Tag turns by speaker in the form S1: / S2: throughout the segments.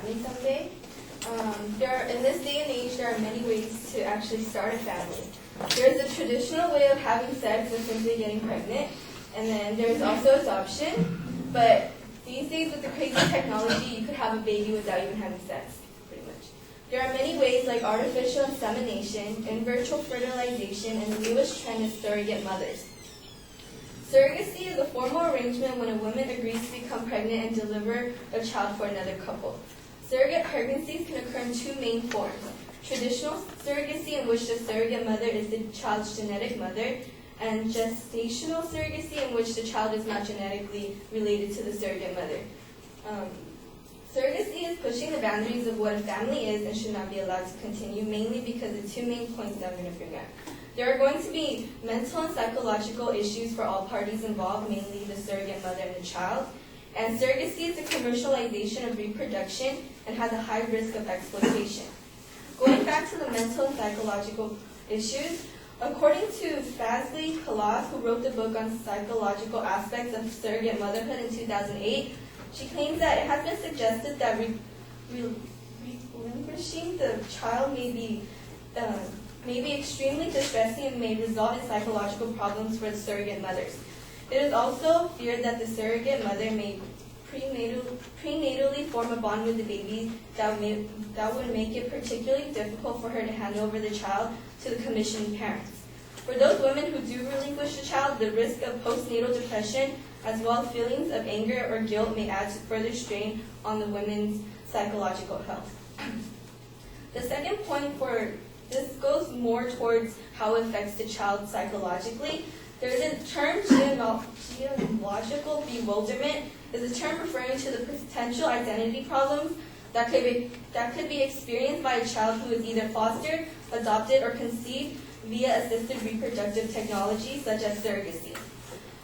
S1: family someday. In this day and age, there are many ways to actually start a family. There's a traditional way of having sex with simply getting pregnant, and then there's also adoption. But these days, with the crazy technology, you could have a baby without even having sex, pretty much. There are many ways like artificial insemination, in vitro fertilization, and the newest trend is surrogate mothers. Surrogacy is a formal arrangement when a woman agrees to become pregnant and deliver a child for another couple. Surrogate pregnancies can occur in two main forms: traditional surrogacy, in which the surrogate mother is the child's genetic mother, and gestational surrogacy, in which the child is not genetically related to the surrogate mother. Surrogacy is pushing the boundaries of what a family is and should not be allowed to continue, mainly because of two main points that I'm going to bring up. There are going to be mental and psychological issues for all parties involved, mainly the surrogate mother and the child. And surrogacy is a commercialization of reproduction and has a high risk of exploitation. Going back to the mental and psychological issues, according to Fazli Khalas, who wrote the book on psychological aspects of surrogate motherhood in 2008, she claims that it has been suggested that relinquishing the child may be extremely distressing and may result in psychological problems for the surrogate mothers. It is also feared that the surrogate mother may prenatally form a bond with the baby that would make it particularly difficult for her to hand over the child to the commissioned parents. For those women who do relinquish the child, the risk of postnatal depression as well as feelings of anger or guilt may add to further strain on the women's psychological health. The second point for this goes more towards how it affects the child psychologically. There's a term, genealogical bewilderment, is a term referring to the potential identity problems that could be experienced by a child who is either fostered, adopted, or conceived via assisted reproductive technology such as surrogacy.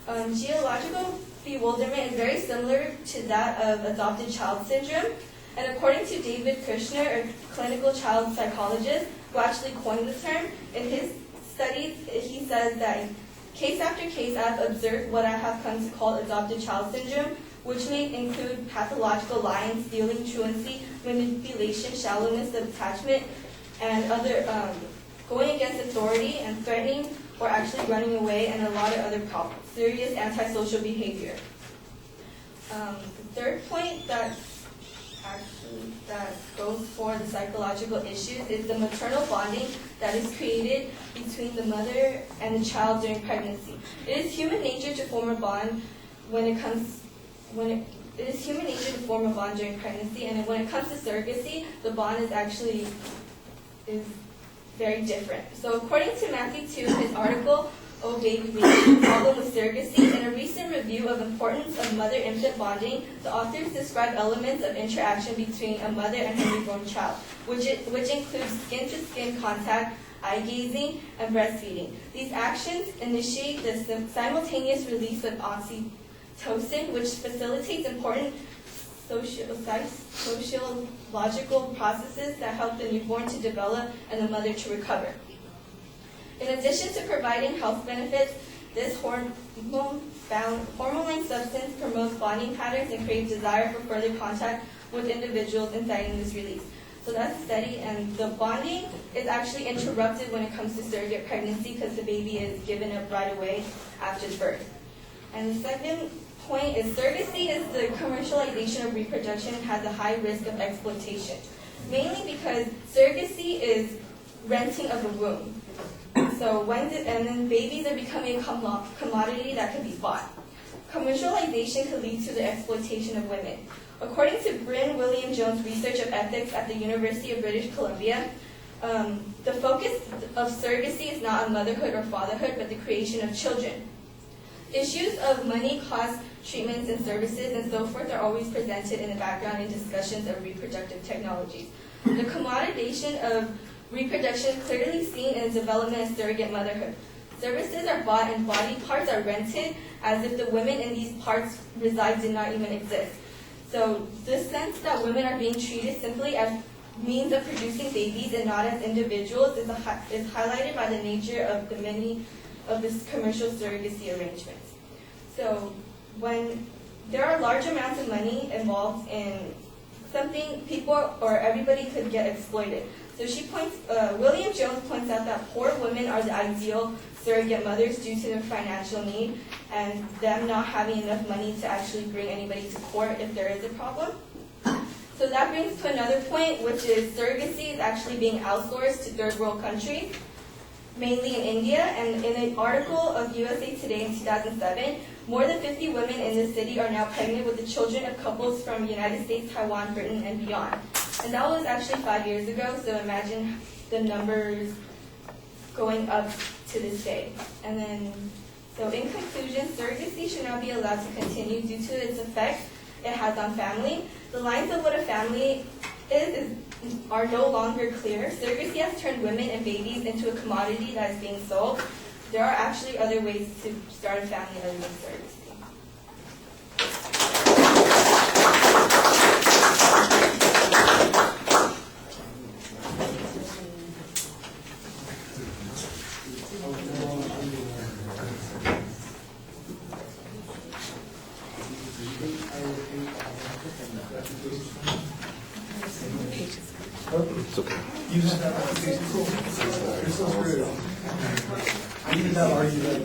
S1: Genealogical bewilderment is very similar to that of adopted child syndrome, and according to David Kushner, a clinical child psychologist who actually coined the term, in his studies he says that case after case I've observed what I have come to call adopted child syndrome, which may include pathological lying, stealing, truancy, manipulation, shallowness of attachment, and other going against authority and threatening or actually running away, and a lot of other problems, serious antisocial behavior. The third point that goes for the psychological issues is the maternal bonding that is created between the mother and the child during pregnancy. It is human nature to form a bond during pregnancy, and when it comes to surrogacy, the bond is very different. So according to Matthew 2 in his article, Oh Baby, the Problem with Surrogacy, in a recent review of importance of mother-infant bonding, the authors describe elements of interaction between a mother and her newborn child, which includes skin-to-skin contact, eye gazing, and breastfeeding. These actions initiate the simultaneous release of oxytocin, which facilitates important sociological processes that help the newborn to develop and the mother to recover. In addition to providing health benefits, this hormone-like substance promotes bonding patterns and creates desire for further contact with individuals, inciting this release. So that's a study, and the bonding is actually interrupted when it comes to surrogate pregnancy because the baby is given up right away after birth. And the second point is surrogacy is the commercialization of reproduction and has a high risk of exploitation, mainly because surrogacy is renting of a womb. So and then babies are becoming a commodity that can be bought. Commercialization could lead to the exploitation of women. According to Bryn William Jones' research of ethics at the University of British Columbia, the focus of surrogacy is not on motherhood or fatherhood, but the creation of children. Issues of money, cost, treatments, and services, and so forth are always presented in the background in discussions of reproductive technologies. The commoditization of reproduction is clearly seen in the development of surrogate motherhood. Services are bought and body parts are rented as if the women in these parts reside did not even exist. So the sense that women are being treated simply as means of producing babies and not as individuals is highlighted by the nature of the many of this commercial surrogacy arrangements. So when there are large amounts of money involved in something people or everybody could get exploited. So William Jones points out that poor women are the ideal surrogate mothers due to their financial need and them not having enough money to actually bring anybody to court if there is a problem. So that brings to another point, which is surrogacy is actually being outsourced to third world countries, mainly in India. And in an article of USA Today in 2007, more than 50 women in the city are now pregnant with the children of couples from the United States, Taiwan, Britain, and beyond. And that was actually 5 years ago, so imagine the numbers going up to this day. And then, so in conclusion, surrogacy should not be allowed to continue due to its effect it has on family. The lines of what a family are no longer clear. Surrogacy has turned women and babies into a commodity that is being sold. There are actually other ways to start a family other than surrogacy.
S2: It's okay.
S3: You just have application. You're so screwed. You did not argue that.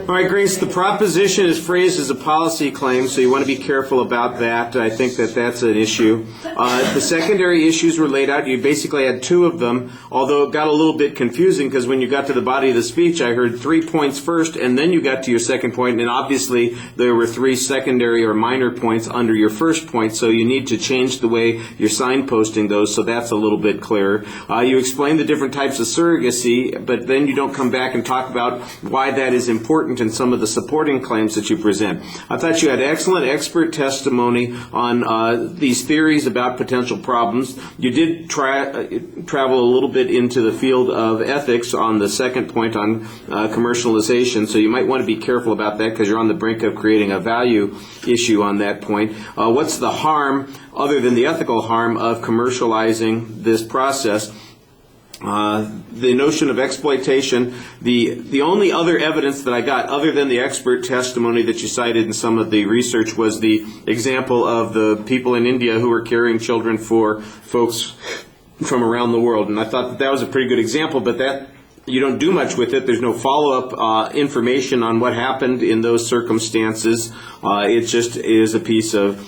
S2: All right, Grace, the proposition is phrased as a policy claim, so you want to be careful about that. I think that that's an issue. The secondary issues were laid out. You basically had two of them, although it got a little bit confusing because when you got to the body of the speech, I heard 3 points first, and then you got to your second point, and obviously there were 3 secondary or minor points under your first point, so you need to change the way you're signposting those, so that's a little bit clearer. You explained the different types of surrogacy, but then you don't come back and talk about why that is important in some of the supporting claims that you present. I thought you had excellent expert testimony on these theories about potential problems. You did travel a little bit into the field of ethics on the second point on commercialization, so you might want to be careful about that because you're on the brink of creating a value issue on that point. What's the harm, other than the ethical harm, of commercializing this process? The notion of exploitation, the only other evidence that I got, other than the expert testimony that you cited in some of the research, was the example of the people in India who were carrying children for folks from around the world. And I thought that that was a pretty good example, but that you don't do much with it. There's no follow-up information on what happened in those circumstances. It just is a piece of,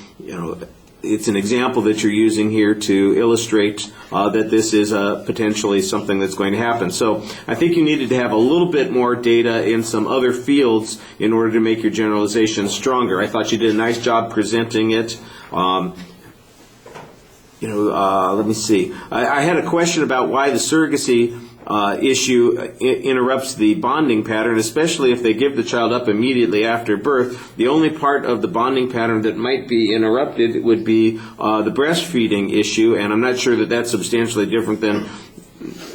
S2: it's an example that you're using here to illustrate that this is potentially something that's going to happen. So I think you needed to have a little bit more data in some other fields in order to make your generalization stronger. I thought you did a nice job presenting it. Let me see. I had a question about why the surrogacy issue interrupts the bonding pattern, especially if they give the child up immediately after birth. The only part of the bonding pattern that might be interrupted would be the breastfeeding issue, and I'm not sure that that's substantially different than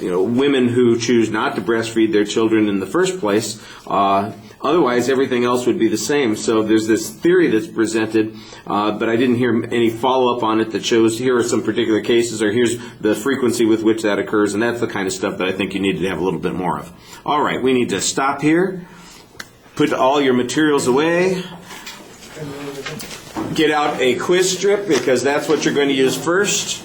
S2: women who choose not to breastfeed their children in the first place. Otherwise, everything else would be the same. So there's this theory that's presented, but I didn't hear any follow-up on it that shows here are some particular cases or here's the frequency with which that occurs, and that's the kind of stuff that I think you need to have a little bit more of. All right, we need to stop here, put all your materials away, get out a quiz strip because that's what you're going to use first.